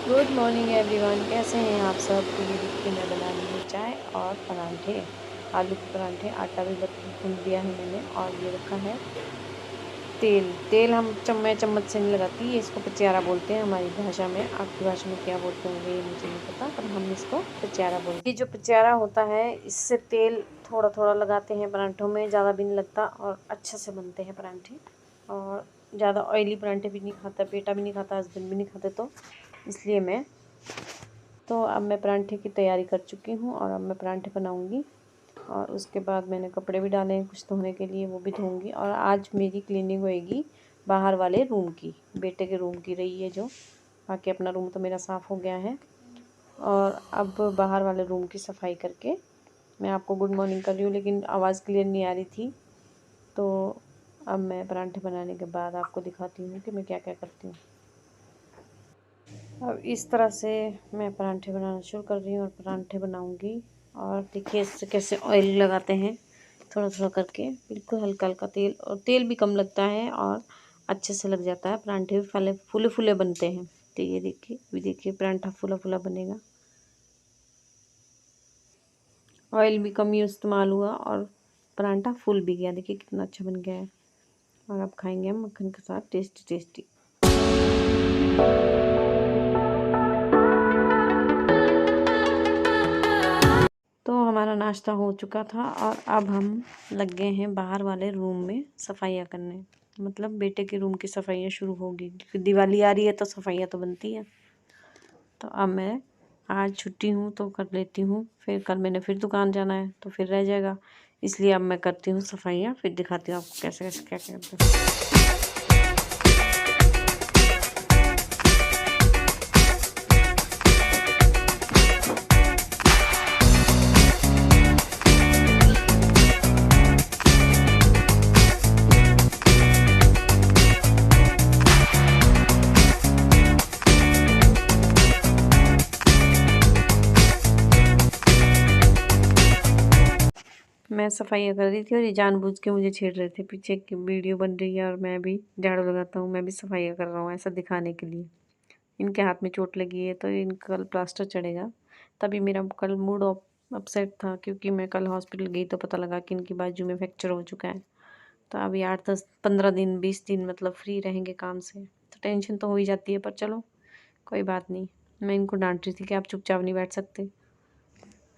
Good morning everyone, कैसे हैं आप सब। तो ये देखिए मैं बना रही हूँ चाय और परांठे, आलू के परांठे। आटा भी गूंद दिया है मैंने और ये रखा है तेल। तेल मैं चम्मच से नहीं लगाती, ये इसको पचियारा बोलते हैं हमारी भाषा में। आपकी भाषा में क्या बोलते होंगे ये मुझे नहीं पता, पर हम इसको पचियारा बोलते हैं। ये जो पचियारा होता है इससे तेल थोड़ा थोड़ा लगाते हैं परांठों में, ज़्यादा भी नहीं लगता और अच्छे से बनते हैं परांठे। और ज़्यादा ऑयली परांठे भी नहीं खाता, बेटा भी नहीं खाता, हस्बैंड भी नहीं खाते, तो इसलिए अब मैं परांठे की तैयारी कर चुकी हूँ और अब मैं परांठे बनाऊँगी। और उसके बाद मैंने कपड़े भी डाले हैं कुछ धोने के लिए, वो भी धोऊँगी। और आज मेरी क्लीनिंग होएगी बाहर वाले रूम की, बेटे के रूम की रही है जो। बाकी अपना रूम तो मेरा साफ़ हो गया है और अब बाहर वाले रूम की सफाई करके मैं आपको गुड मॉर्निंग कर रही हूँ, लेकिन आवाज़ क्लियर नहीं आ रही थी। तो अब मैं परांठे बनाने के बाद आपको दिखाती हूँ कि मैं क्या क्या करती हूँ। अब इस तरह से मैं परांठे बनाना शुरू कर रही हूँ और परांठे बनाऊँगी। और देखिए इससे कैसे ऑयल लगाते हैं, थोड़ा थोड़ा करके, बिल्कुल हल्का हल्का तेल, और तेल भी कम लगता है और अच्छे से लग जाता है। परांठे भी फूले फूले बनते हैं। तो ये देखिए परांठा फूला फूला बनेगा। ऑयल भी कम ही इस्तेमाल हुआ और परांठा फूल भी गया। देखिए कितना अच्छा बन गया है। और अब खाएंगे हम मक्खन के साथ, टेस्टी टेस्टी। तो हमारा नाश्ता हो चुका था और अब हम लग गए हैं बाहर वाले रूम में सफाइयाँ करने। मतलब बेटे के रूम की सफाइयाँ शुरू होगी, क्योंकि दिवाली आ रही है तो सफाइयाँ तो बनती है। तो अब मैं आज छुट्टी हूँ तो कर लेती हूँ, फिर कल मैंने फिर दुकान जाना है तो फिर रह जाएगा। इसलिए अब मैं करती हूँ सफाइयाँ, फिर दिखाती हूँ आपको कैसे कैसे क्या क्या करते हैं। मैं सफाइयाँ कर रही थी और ये जानबूझ के मुझे छेड़ रहे थे। पीछे की वीडियो बन रही है और मैं भी झाड़ू लगाता हूँ, मैं भी सफाइयाँ कर रहा हूँ, ऐसा दिखाने के लिए। इनके हाथ में चोट लगी है तो इनका कल प्लास्टर चढ़ेगा। तभी मेरा कल मूड अपसेट था, क्योंकि मैं कल हॉस्पिटल गई तो पता लगा कि इनकी बाजू में फ्रैक्चर हो चुका है। तो अभी 8 10 15 दिन 20 दिन मतलब फ्री रहेंगे काम से, तो टेंशन तो हो ही जाती है। पर चलो कोई बात नहीं। मैं इनको डांट रही थी कि आप चुपचाप नहीं बैठ सकते।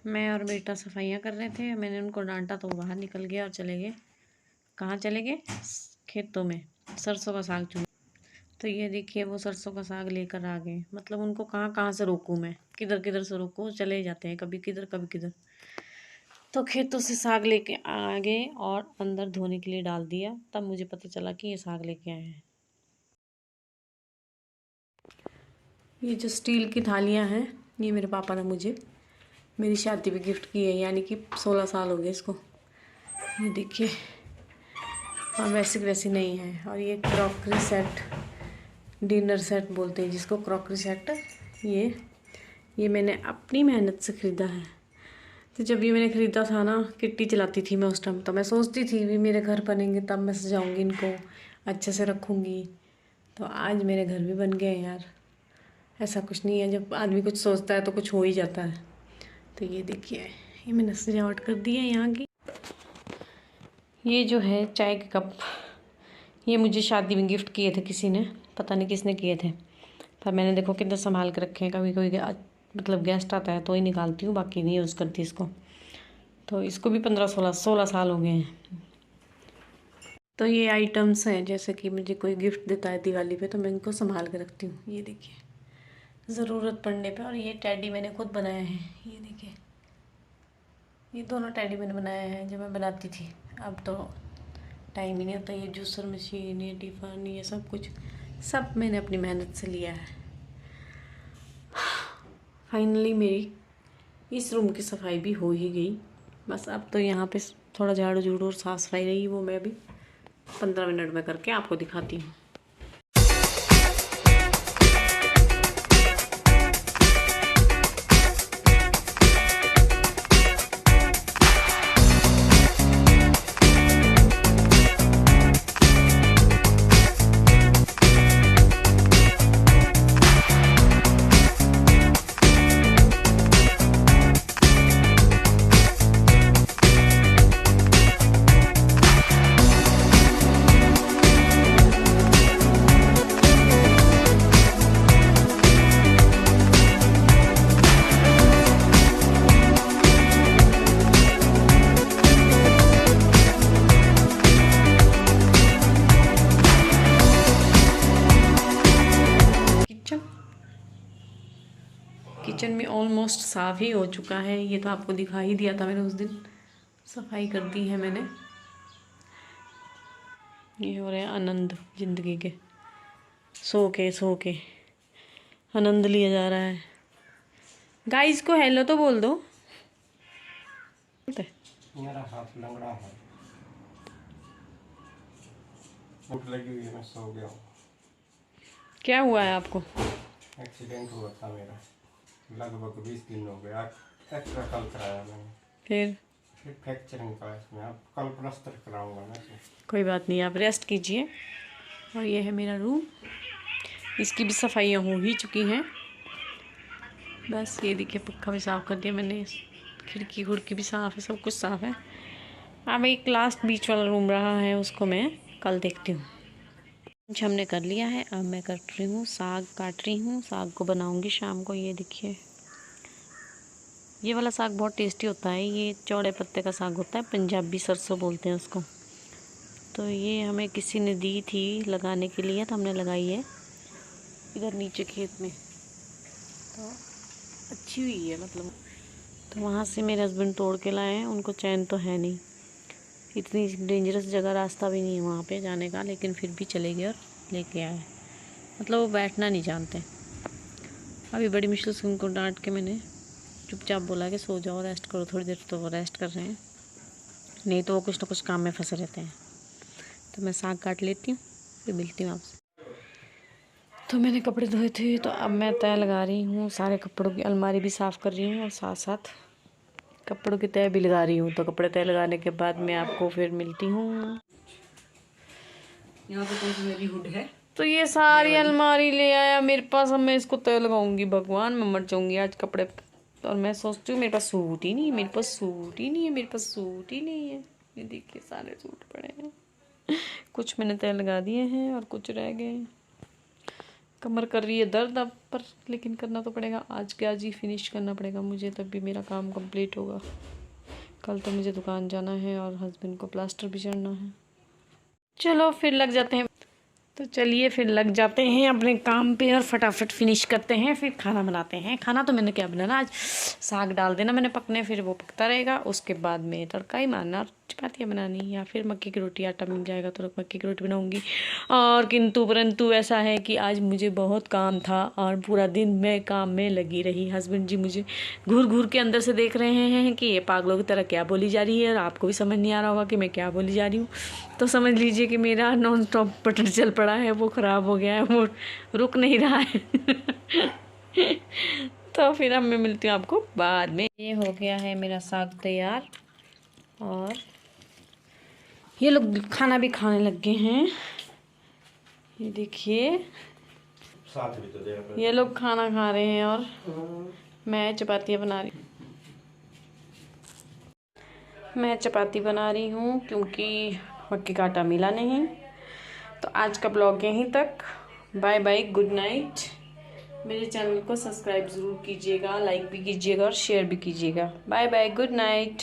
मैं और बेटा सफाइयाँ कर रहे थे, मैंने उनको डांटा तो बाहर निकल गया और चले गए। कहाँ चले गए? खेतों में सरसों का साग चुन। तो ये देखिए वो सरसों का साग लेकर आ गए। मतलब उनको कहाँ कहाँ से रोकूं मैं, किधर किधर से रोकूं, चले जाते हैं कभी किधर कभी किधर। तो खेतों से साग लेके आ गए और अंदर धोने के लिए डाल दिया। तब मुझे पता चला कि ये साग लेके आए हैं। ये जो स्टील की थालियाँ हैं, ये मेरे पापा ने मुझे मेरी शादी पे गिफ्ट की है, यानी कि 16 साल हो गए इसको। ये देखिए, और वैसी वैसी नहीं है। और ये क्रॉकरी सेट, डिनर सेट बोलते हैं जिसको, क्रॉकरी सेट। ये मैंने अपनी मेहनत से ख़रीदा है। तो जब ये मैंने ख़रीदा था ना, किट्टी चलाती थी मैं उस टाइम, तो मैं सोचती थी भी मेरे घर बनेंगे तब मैं सजाऊंगी इनको, अच्छे से रखूँगी। तो आज मेरे घर भी बन गए यार। ऐसा कुछ नहीं है, जब आदमी कुछ सोचता है तो कुछ हो ही जाता है। तो ये देखिए, ये मैंने सजावट कर दी है यहाँ की। ये जो है चाय के कप, ये मुझे शादी में गिफ्ट किए थे किसी ने, पता नहीं किसने किए थे। पर मैंने देखो कितना संभाल के रखे हैं। कभी कोई मतलब गेस्ट आता है तो ही निकालती हूँ, बाकी नहीं यूज़ करती इसको। तो इसको भी 15 16 साल हो गए हैं। तो ये आइटम्स हैं, जैसे कि मुझे कोई गिफ्ट देता है दिवाली पे तो मैं इनको संभाल के रखती हूँ। ये देखिए, ज़रूरत पड़ने पे। और ये टैडी मैंने खुद बनाया है। ये देखिए, ये दोनों टैडी मैंने बनाया है जब मैं बनाती थी। अब तो टाइम ही नहीं होता। ये जूसर मशीन, ये टिफ़न, ये सब कुछ सब मैंने अपनी मेहनत से लिया है। फाइनली मेरी इस रूम की सफाई भी हो ही गई। बस अब तो यहाँ पे थोड़ा झाड़ू झूड़ू और साफ़ सफाई रही, वो मैं भी 15 मिनट में करके आपको दिखाती हूँ। किचन में ऑलमोस्ट साफ़ ही हो चुका है। ये तो आपको दिखा ही दिया था मैंने उस दिन, सफाई कर दी है मैंने। ये हो रहे हैं आनंद ज़िंदगी के, सो के आनंद लिया जा रहा है। गाइस को हेलो तो बोल दो। मेरा हाथ लंगड़ा है, भूख लगी हुई है, मैं सो गया हूँ। क्या हुआ है आपको? एक्सीडेंट हुआ था मेरा, लगभग 20 दिन हो गया। एक्सरा कल कराया मैंने, फिर फ्रैक्चरिंग का इसमें। अब कल प्लास्टर कराऊंगा मैं इसे। कोई बात नहीं, आप रेस्ट कीजिए। और ये है मेरा रूम, इसकी भी सफाइयाँ हो ही चुकी हैं। बस ये देखिए, पक्का भी साफ़ कर दिया मैंने, खिड़की खुड़की भी साफ़ है, सब कुछ साफ़ है। अब एक लास्ट बीच वाला रूम रहा है, उसको मैं कल देखती हूँ। कुछ हमने कर लिया है। अब मैं कट रही हूँ, साग काट रही हूँ, साग को बनाऊँगी शाम को। ये देखिए, ये वाला साग बहुत टेस्टी होता है। ये चौड़े पत्ते का साग होता है, पंजाबी सरसों बोलते हैं उसको। तो ये हमें किसी ने दी थी लगाने के लिए, तो हमने लगाई है इधर नीचे खेत में। तो अच्छी हुई है मतलब। तो वहाँ से मेरे हस्बैंड तोड़ के लाए हैं, उनको चैन तो है नहीं, इतनी डेंजरस जगह, रास्ता भी नहीं है वहाँ पे जाने का, लेकिन फिर भी चले गए और लेके आए। मतलब वो बैठना नहीं जानते। अभी बड़ी मुश्किल से उनको डांट के मैंने चुपचाप बोला कि सो जाओ, रेस्ट करो थोड़ी देर। तो वो रेस्ट कर रहे हैं, नहीं तो वो कुछ ना कुछ काम में फंसे रहते हैं। तो मैं साग काट लेती हूँ, फिर मिलती हूँ आपसे। तो मैंने कपड़े धोए थे, तो अब मैं तय लगा रही हूँ। सारे कपड़ों की अलमारी भी साफ़ कर रही हूँ और साथ साथ कपड़ों की तय भी लगा रही हूँ। तो कपड़े तय लगाने के बाद मैं आपको फिर मिलती हूँ। यहाँ पे कौन सी मेरी हुड है? तो ये सारी अलमारी ले आया मेरे पास। अब मैं इसको तय लगाऊंगी, भगवान मैं मर जाऊंगी आज कपड़े। और मैं सोचती हूँ मेरे पास सूट ही नहीं है, मेरे पास सूट ही नहीं है, मेरे पास सूट ही नहीं है। ये देखिए सारे सूट पड़े हैं। कुछ मैंने तय लगा दिए हैं और कुछ रह गए। कमर कर रही है दर्द अब, पर लेकिन करना तो पड़ेगा। आज के आज ही फिनिश करना पड़ेगा मुझे, तब भी मेरा काम कंप्लीट होगा। कल तो मुझे दुकान जाना है और हस्बैंड को प्लास्टर भी चढ़ना है। चलो फिर लग जाते हैं। तो चलिए फिर लग जाते हैं अपने काम पे और फटाफट फिनिश करते हैं, फिर खाना बनाते हैं। खाना तो मैंने क्या बनाना आज, साग डाल देना मैंने पकने, फिर वो पकता रहेगा। उसके बाद में तड़का ही मारना और चपातियाँ बनानी, या फिर मक्की की रोटी, आटा मिल जाएगा तो मक्की की रोटी बनाऊंगी। और किंतु परंतु ऐसा है कि आज मुझे बहुत काम था और पूरा दिन मैं काम में लगी रही। हस्बैंड जी मुझे घूर घूर के अंदर से देख रहे हैं कि ये पागलों की तरह क्या बोली जा रही है, और आपको भी समझ नहीं आ रहा होगा कि मैं क्या बोली जा रही हूँ। तो समझ लीजिए कि मेरा नॉन स्टॉप बटन चल पड़ा है, वो ख़राब हो गया है, वो रुक नहीं रहा है। तो फिर अब मैं मिलती हूँ आपको बाद में। ये हो गया है मेरा साग तैयार और ये लोग खाना भी खाने लग गए हैं। ये देखिए, साथ भी तो दे। ये लोग खाना खा रहे हैं और मैं चपातियाँ बना रही हूँ। मैं चपाती बना रही हूँ क्योंकि मक्की का आटा मिला नहीं। तो आज का ब्लॉग यहीं तक। Bye bye, good night. मेरे चैनल को सब्सक्राइब ज़रूर कीजिएगा, लाइक भी कीजिएगा और शेयर भी कीजिएगा। Bye bye, good night.